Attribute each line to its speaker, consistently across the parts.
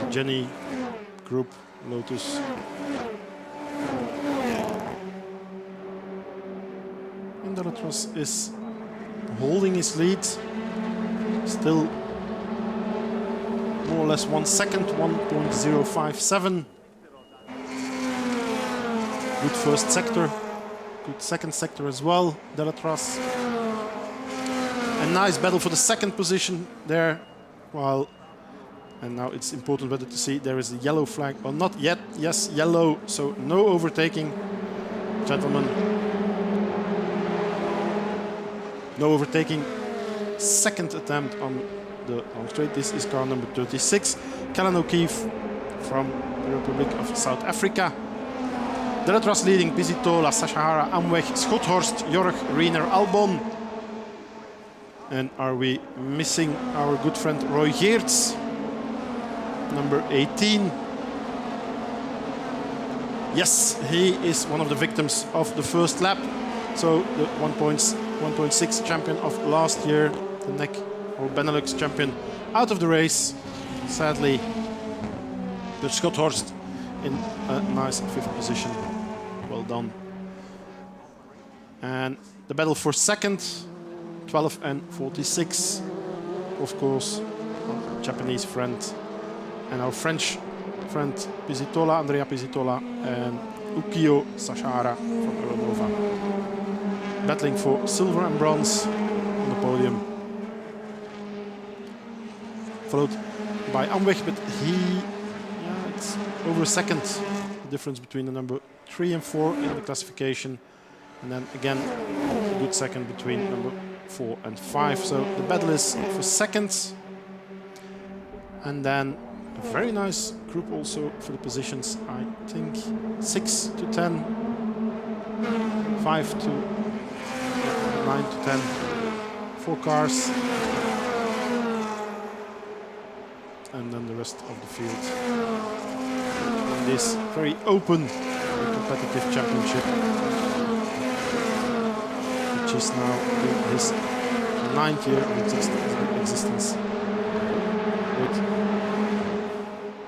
Speaker 1: Jenny Group, Lotus. And Delatras is holding his lead. Still more or less 1 second, 1.057. Good first sector, good second sector as well, Delatras. A nice battle for the second position there, and now it's important whether to see there is a yellow flag or not yet. Yes, yellow, so no overtaking, gentlemen. No overtaking. Second attempt on straight. This is car number 36, Kellen O'Keefe from the Republic of South Africa. Delatras leading, Pisitola, Sashahara, Amweg, Schothorst, Jorg, Riener, Albon. And are we missing our good friend Roy Geerts, number 18? Yes, he is one of the victims of the first lap. So the 1.6 champion of last year, the NEC or Benelux champion, out of the race. Sadly, but Schothorst in a nice 5th position. Well done. And the battle for second, 12 and 46. Of course, our Japanese friend and our French friend Pisitola, Andrea Pisitola, and Ukio Sashara from Euronova. Battling for silver and bronze on the podium. Followed by Amweg, but it's over a second. The difference between the number 3 and 4 in the classification. And then again, a good second between number 4 and 5. So the battle is for seconds. And then a very nice group also for the positions. I think 6 to 10, 5 to 9 to 10, 4 cars. And then the rest of the field. In this very open competitive championship, which is now in his 9th year of existence. With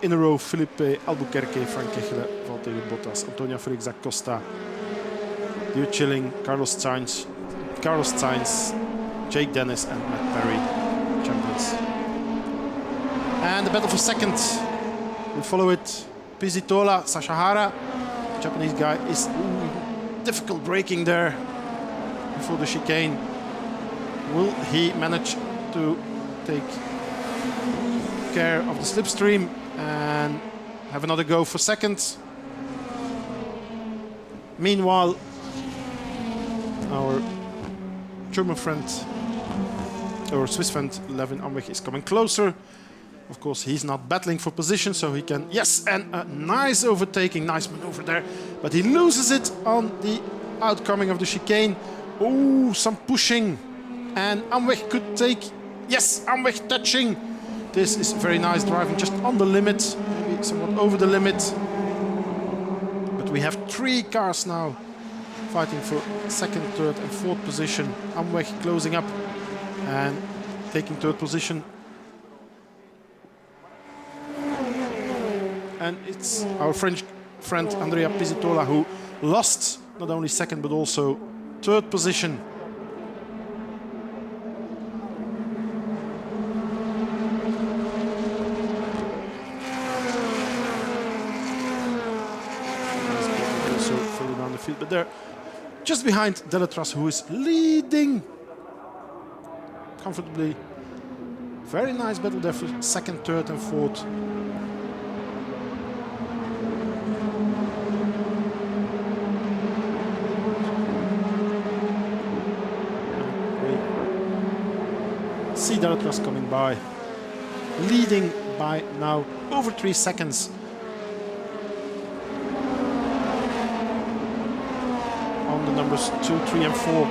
Speaker 1: in a row Felipe Albuquerque, Frank Kechele, Valtteri Bottas, Antonio Felix Acosta, Leo Chilling, Carlos Sainz, Jake Dennis, and Matt Perry, champions. And the battle for second, we follow it. Pisitola, Sashahara, Japanese guy, is difficult braking there before the chicane. Will he manage to take care of the slipstream and have another go for second? Meanwhile, our German friend, or Swiss friend, Levin Amweg is coming closer. Of course, he's not battling for position, so he can... Yes, and a nice overtaking, nice maneuver there. But he loses it on the outcoming of the chicane. Oh, some pushing. And Amweg could take... Yes, Amweg touching. This is very nice driving, just on the limit. Maybe somewhat over the limit. But we have 3 cars now fighting for second, third and fourth position. Amweg closing up and taking third position. And it's our French friend Andrea Pisitola who lost not only second but also third position. Also further down the field, but they're just behind Delatras, who is leading comfortably. Very nice battle there for second, third and fourth. See Delatras coming by, leading by now over 3 seconds. On the numbers 2, 3 and 4.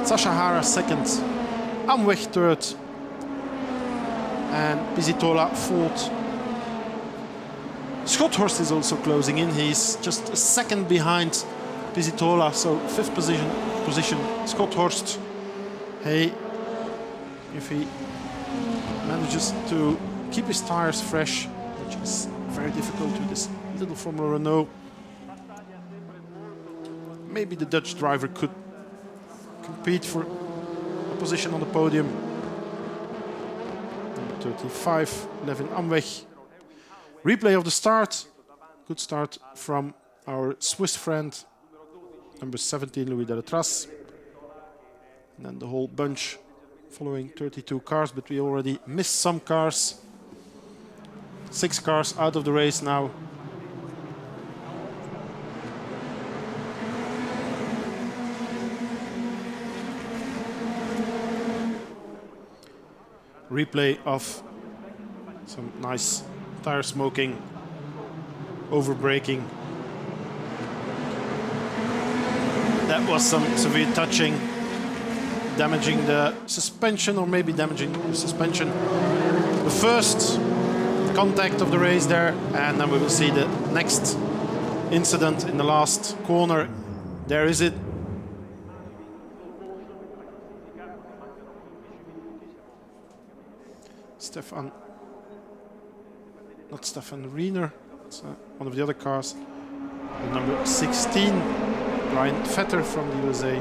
Speaker 1: Sashahara second, Amweg third, and Pisitola fourth. Schothorst is also closing in. He's just a second behind Pisitola, so 5th position Schothorst. Hey, if he manages to keep his tires fresh, which is very difficult with this little Formula Renault. Maybe the Dutch driver could compete for a position on the podium. Number 35, Levin Amweg. Replay of the start. Good start from our Swiss friend, number 17, Louis Deletras. And then the whole bunch following 32 cars, but we already missed some cars. 6 cars out of the race now. Replay of some nice tire smoking, over braking. That was some severe touching, damaging the suspension, or maybe damaging the suspension. The first contact of the race there, and then we will see the next incident in the last corner. There is it. Not Stefan Riener, it's one of the other cars. The number 16, Brian Vetter from the USA.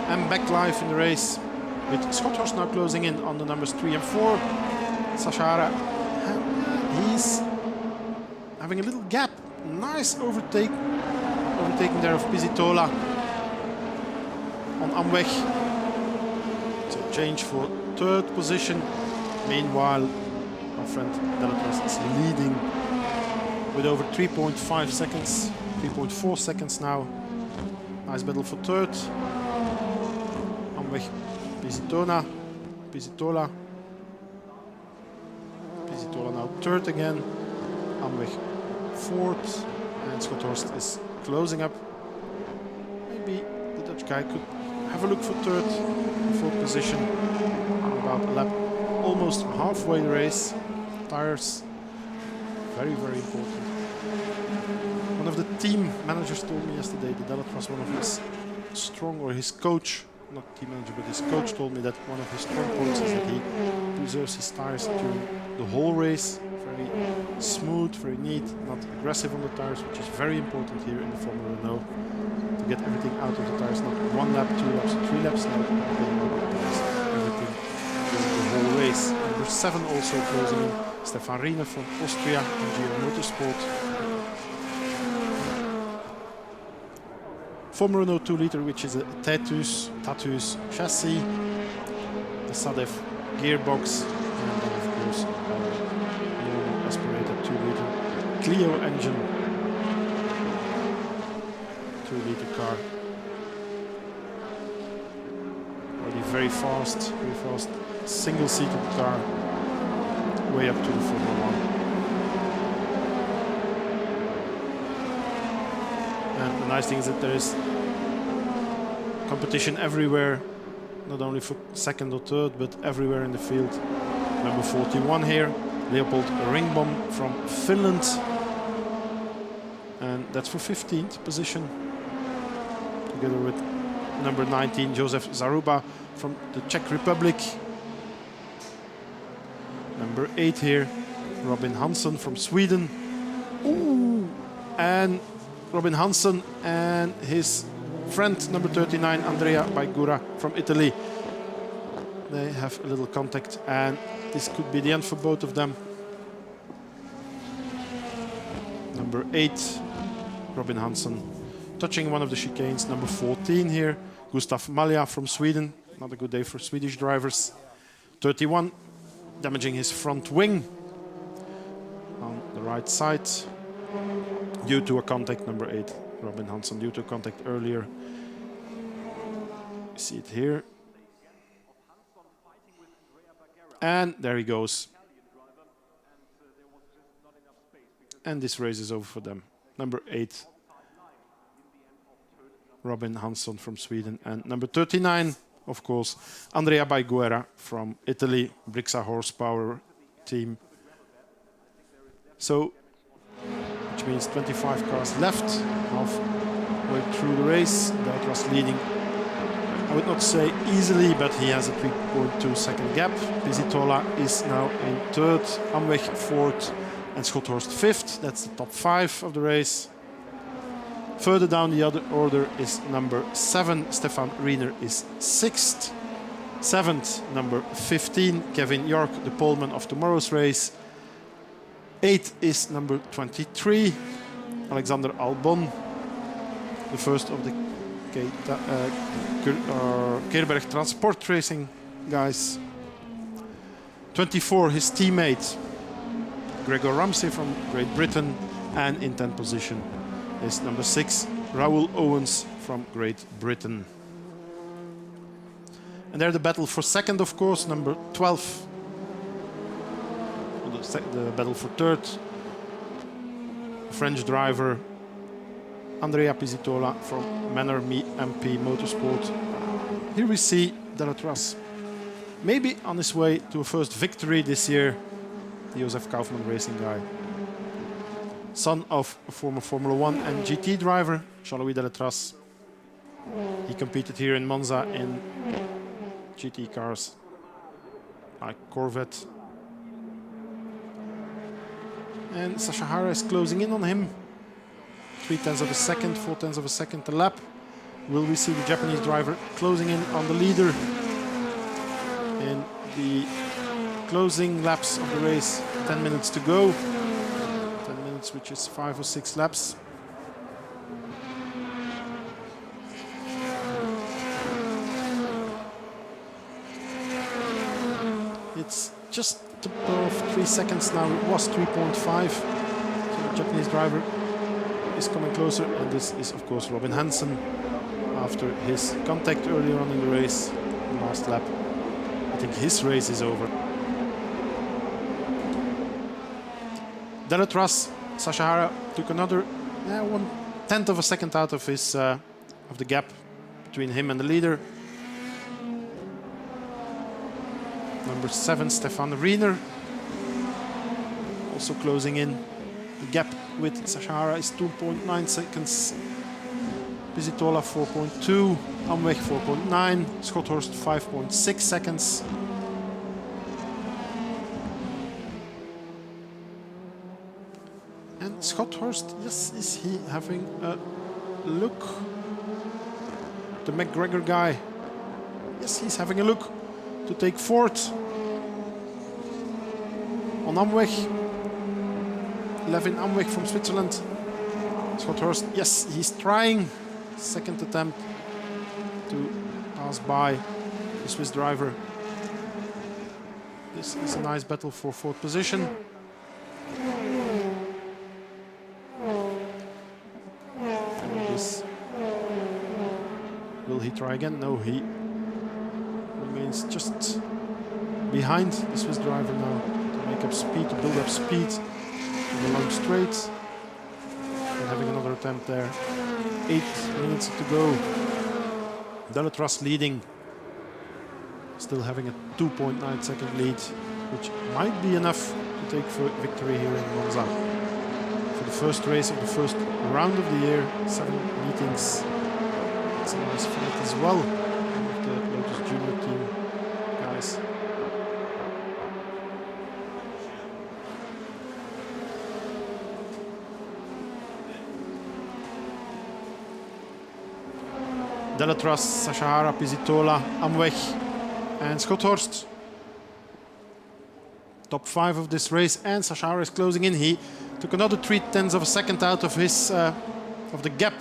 Speaker 1: And back live in the race with Schothorst now closing in on the numbers 3 and 4. Sachara, he's having a little gap. Nice overtaking there of Pisitola on Amweg. So change for 3rd position. Meanwhile, our friend Deletras is leading with over 3.5 seconds, 3.4 seconds now. Nice battle for 3rd. Amweg, Pisitola. Pisitola now 3rd again. Amweg 4th. And Schothorst is closing up. Maybe the Dutch guy could have a look for 3rd, 4th position. About a lap, almost halfway the race. Tires, very, very important. One of the team managers told me yesterday that Deletras, one of his strong, or his coach, not team manager, but his coach told me that one of his strong points is that he preserves his tires during the whole race. Very smooth, very neat, not aggressive on the tires, which is very important here in the Formula Renault. To get everything out of the tires, not 1 lap, 2 laps, 3 laps, no, getting out of the tires, everything during the whole race. Number 7 also closing in, Stefan Riener from Austria and Giro Motorsport. Formula Renault 2 liter, which is a Tatus chassis, the Sadev gearbox, and then of course normal aspirated 2 liter Clio engine, 2 liter car. Already very fast, single-seated car, way up to the Formula 1. And the nice thing is that there is competition everywhere, not only for 2nd or 3rd, but everywhere in the field. Number 41 here, Leopold Ringbom from Finland. And that's for 15th position, together with number 19, Josef Zaruba from the Czech Republic. Number 8 here, Robin Hansson from Sweden. Ooh. And Robin Hansson and his friend, number 39, Andrea Baigura from Italy. They have a little contact, and this could be the end for both of them. Number 8, Robin Hansson, touching one of the chicanes. Number 14 here, Gustav Malja from Sweden. Not a good day for Swedish drivers. 31, damaging his front wing on the right side due to a contact. Number 8, Robin Hansson, due to a contact earlier. You see it here. And there he goes. And this race is over for them. Number 8, Robin Hansson from Sweden. And number 39, of course, Andrea Baiguera from Italy, Brixa Horsepower team. So, which means 25 cars left, halfway through the race. Deletras leading I would not say easily, but he has a 3.2 second gap. Pizzitola is now in third, Amweg fourth, and Schothorst fifth. That's the top 5 of the race. Further down the other order is number 7, Stefan Riener is 6th. 7th, number 15, Kevin York, the poleman of tomorrow's race. 8th is number 23, Alexander Albon, the first of the Keerberg Transport Racing guys. 24, his teammate, Gregor Ramsey from Great Britain. And in 10th position is number 6, Raoul Owens from Great Britain. And there the battle for second, of course, number 12. The battle for third, French driver Andrea Pizzitola from Manor MP Motorsport. Here we see De La Trace, maybe on his way to a first victory this year. The Josef Kaufmann racing guy, son of a former Formula 1 and GT driver, Jean-Louis De La Trace. He competed here in Monza in GT cars like Corvette. And Sasha Hara is closing in on him. 0.3 of a second, 0.4 of a second a lap. Will we see the Japanese driver closing in on the leader in the closing laps of the race? 10 minutes to go. 10 minutes, which is 5 or 6 laps. It's just above 3 seconds now. It was 3.5. So the Japanese driver is coming closer, and this is of course Robin Hansen after his contact earlier on in the race, the last lap. I think his race is over. De La Trace, Sasha Hara took another 1/10 of a second out of his of the gap between him and the leader. Number 7, Stefan Riener, also closing in. The gap with Sasha Hara is 2.9 seconds. Pizzitola 4.2, Amweg 4.9, Schothorst 5.6 seconds. And Schothorst, yes, is he having a look? The McGregor guy, yes, he's having a look to take fourth on Amweg. Levin Amweg from Switzerland. Schothorst, yes, he's trying. Second attempt to pass by the Swiss driver. This is a nice battle for fourth position. Will he try again? No, he remains just behind the Swiss driver now to make up speed, to build up speed in the long straight. And having another attempt there. 8 minutes to go. De La Trace leading. Still having a 2.9 second lead, which might be enough to take for victory here in Monza. For the first race of the first round of the year, 7 meetings. It's a nice fight as well with the Lotus Junior team guys. De La Trace, Sasha Hara, Pizzitola, Amweg and Schothorst. Top 5 of this race, and Sasha Hara is closing in. He took another 0.3 of a second out of his of the gap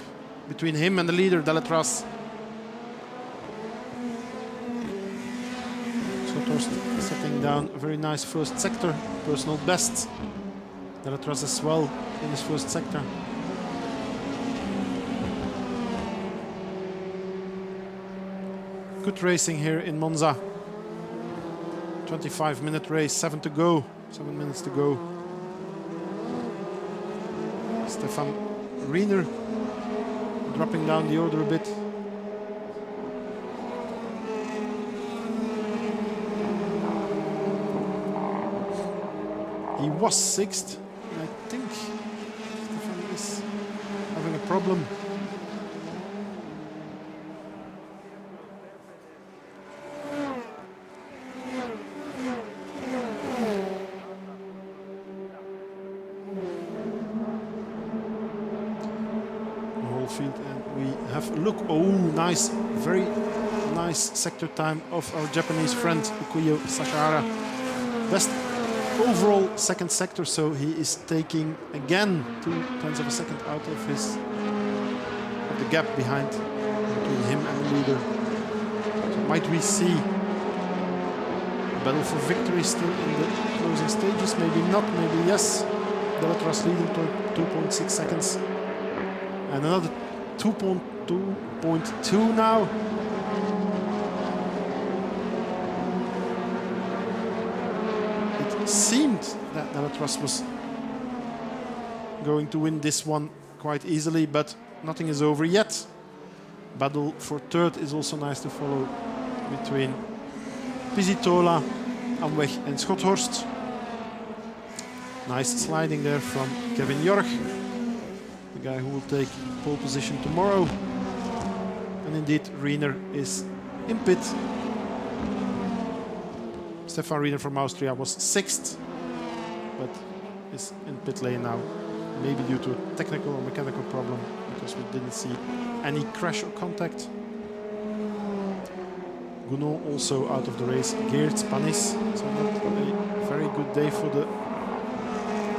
Speaker 1: between him and the leader, De La Trace. Schothorst setting down a very nice first sector, personal best. De La Trace as well in his first sector. Good racing here in Monza. 25-minute race, 7 to go, 7 minutes to go. Stefan Riener dropping down the order a bit. He was 6th, and I think Stefan is having a problem. look. Oh, nice, very nice sector time of our Japanese friend Ukuyo Sashihara. Best overall second sector, so he is taking again 0.2 of a second out of the gap behind between him and the leader. So might we see a battle for victory still in the closing stages? Maybe not, maybe yes. Delatras leading 2.6 seconds. And another 2.2 now. It seemed that Delatras was going to win this one quite easily, but nothing is over yet. Battle for third is also nice to follow between Pisitola, Amweg and Schothorst. Nice sliding there from Kevin Jorg, the guy who will take pole position tomorrow. And indeed, Riener is in pit. Stefan Riener from Austria was 6th, but is in pit lane now. Maybe due to a technical or mechanical problem, because we didn't see any crash or contact. Gounod also out of the race. Geert Panis, so not a very good day for the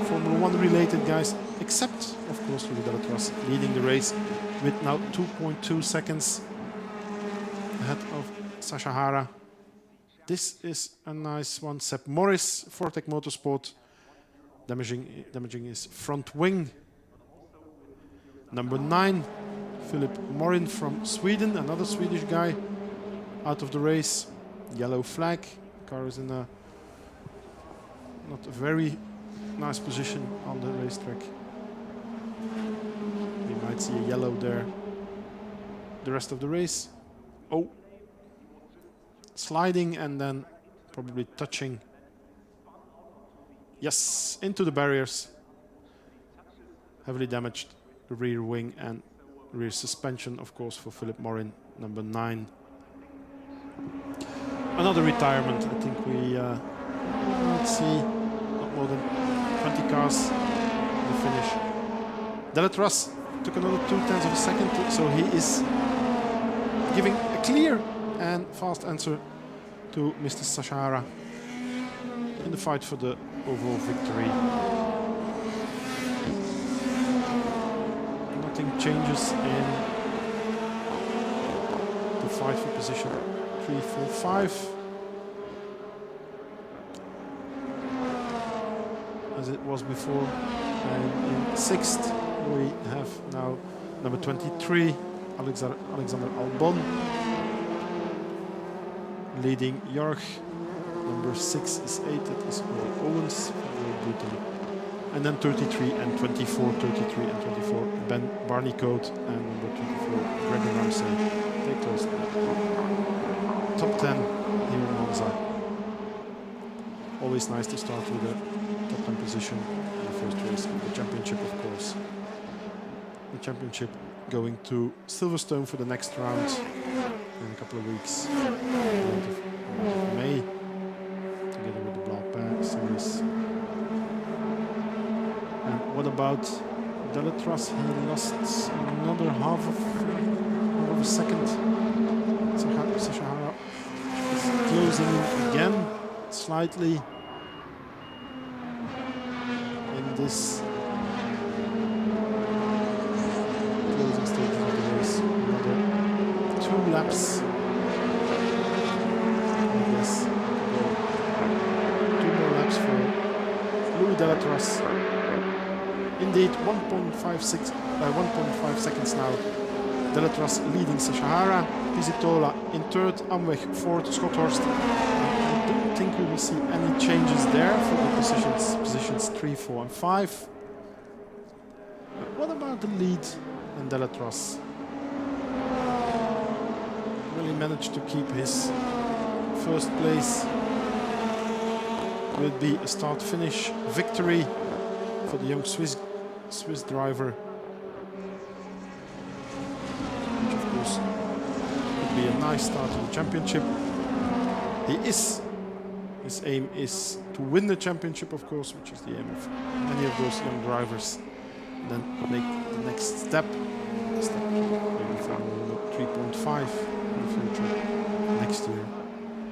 Speaker 1: Formula 1 related guys, except of course Louis Delatras leading the race with now 2.2 seconds ahead of Sashihara. This is a nice one. Sepp Morris, Fortec Motorsport, damaging his front wing. Number 9, Philip Morin from Sweden, another Swedish guy, out of the race. Yellow flag. Car is in a not a very nice position on the racetrack. We might see a yellow there. The rest of the race. Oh, sliding and then probably touching. Yes, into the barriers. Heavily damaged the rear wing and rear suspension, of course, for Philip Morin, number 9. Another retirement. I think we might see not more than 20 cars in the finish. Delatras took another 0.2 of a second, so he is giving a clear and fast answer to Mr. Sashihara in the fight for the overall victory. Nothing changes in the fight for position 3, 4, 5. As it was before. And in 6th we have now number 23, Alexander Albon, leading Jorg. Number 6 is 8, that is Paul Owens, very brutal. And then 33 and 24, 33 and 24, Ben Barnicoat, and number 24, Gregor Ramsay. They closed top 10 here in Monza. Always nice to start with a top 10 position in the first race of the championship, of course. The championship going to Silverstone for the next round in a couple of weeks. May, together with the Blancpain series. And what about Delatras? He lost another half of a second. Sashihara is closing in again, slightly, in this closing stage of the race. Another 2 laps. I guess 2 more laps for Louis Delatras. Indeed, 1.5 seconds now. Delatras leading Sashihara, Pisitola in 3rd, Amweg 4th, Schothorst. I don't think we will see any changes there for the positions 3, 4 and 5. But what about the lead and Delatras? Really managed to keep his first place. Will it be a start-finish victory for the young Swiss driver? Which of course would be a nice start to the championship. His aim is to win the championship, of course, which is the aim of many of those young drivers. And then make the next step maybe for 3.5 in the future next year,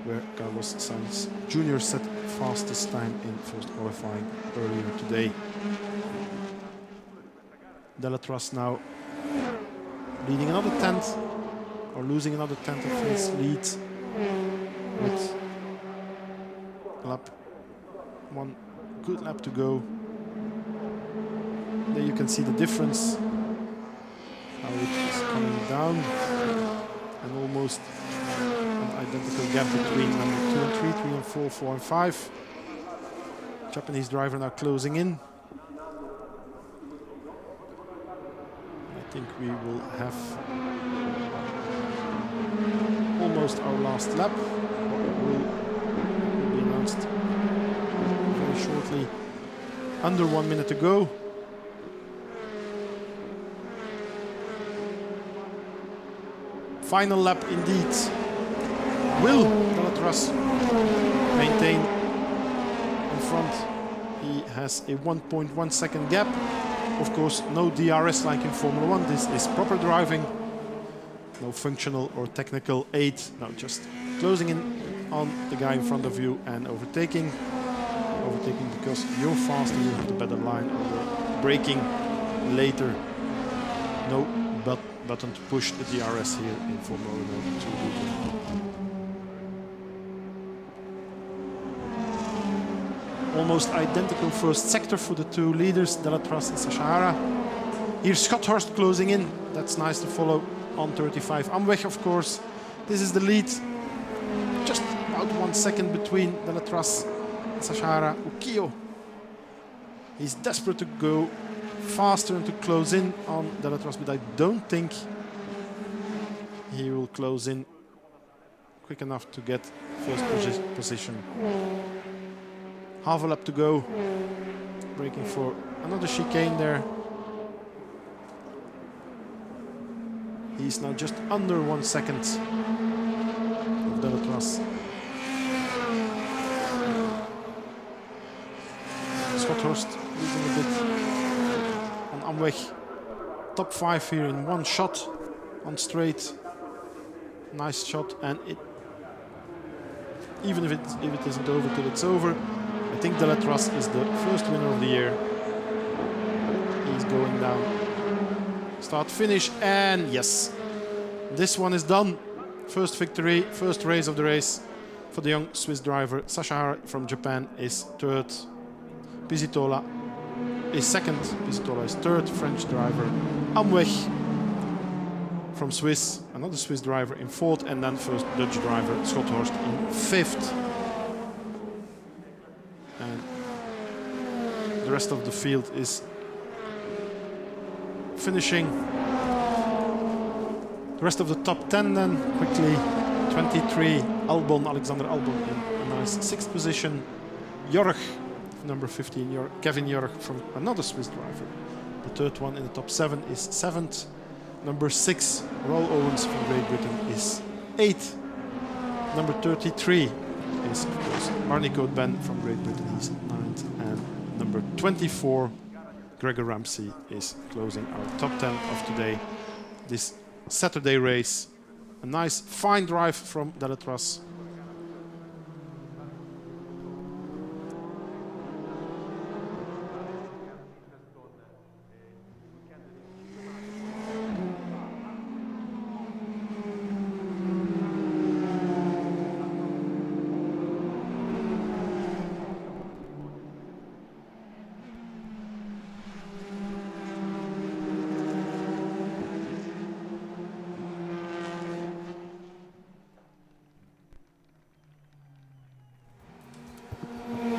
Speaker 1: where Carlos Sainz Jr. set fastest time in first qualifying earlier today. Delatraz now leading another tenth, or losing another tenth of his lead with one good lap to go. There you can see the difference, how it is coming down, and almost an identical gap between number 2 and 3, 3 and 4, 4 and 5. Japanese driver now closing in. I think we will have almost our last lap. Will be announced very shortly. Under 1 minute to go. Final lap indeed. Will Delatraz maintain in front? He has a 1.1 second gap. Of course, no DRS like in Formula 1. This is proper driving. No functional or technical aid. No, just closing in on the guy in front of you and overtaking. Overtaking because you're faster, you have the better line, or braking later. No button to push the DRS here in Formula 2. Almost identical first sector for the two leaders, Delatraz and Sashahara. Here's Schothorst closing in. That's nice to follow on 35. Amweg, of course. This is the lead. Just about 1 second between Delatraz and Sashahara. Ukio. He's desperate to go faster and to close in on Delatraz, but I don't think he will close in quick enough to get first position. Half a lap to go. Braking for another chicane there. He's now just under 1 second of Delatraz. Schothorst losing a bit on Amweg. Top 5 here in one shot on straight. Nice shot, and even if it isn't over till it's over, I think Delatraz is the first winner of the year. He's going down. Start finish, and yes, this one is done. First victory, first race of the race for the young Swiss driver. Sashahara from Japan is third. Pizzitola is second. Pizzitola is third. French driver Amweg from Swiss, another Swiss driver in fourth, and then first Dutch driver Schothorst in fifth. And the rest of the field is finishing. The rest of the top 10 then, quickly. 23, Alexander Albon in a nice 6th position. Jorg, number 15, Kevin Jorg from another Swiss driver. The third one in the top 7 is 7th. Number 6, Roll Owens from Great Britain is 8th. Number 33 is, of course, Barnicode Ben from Great Britain, he's 9th. And number 24, Gregor Ramsey, is closing our top 10 of today. This Saturday race. A nice, fine drive from Delatraz.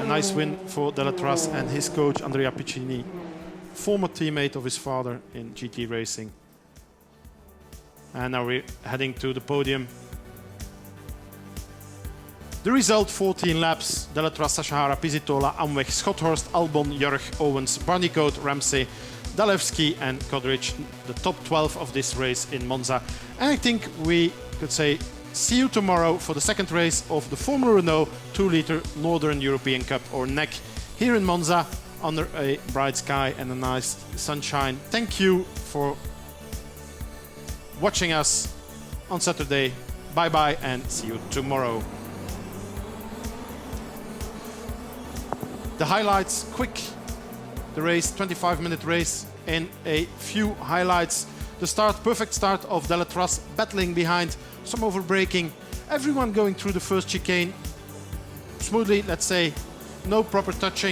Speaker 1: Nice win for Delatraz and his coach Andrea Piccini, former teammate of his father in GT racing. And now we're heading to the podium. The result: 14 laps. Delatraz, Sashahara, Pizzitola, Amweg, Schothorst, Albon, Jorg, Owens, Barnicode, Ramsey, Dalewski and Kodrich. The top 12 of this race in Monza. And I think we could say see you tomorrow for the second race of the Formula Renault 2-liter Northern European Cup, or NEC, here in Monza under a bright sky and a nice sunshine. Thank you for watching us. on Saturday. Bye-bye and see you tomorrow. The highlights, quick. The race, 25-minute race in a few highlights. The start, perfect start of Delatraz, battling behind, some overbraking. Everyone going through the first chicane smoothly, let's say. No proper touching.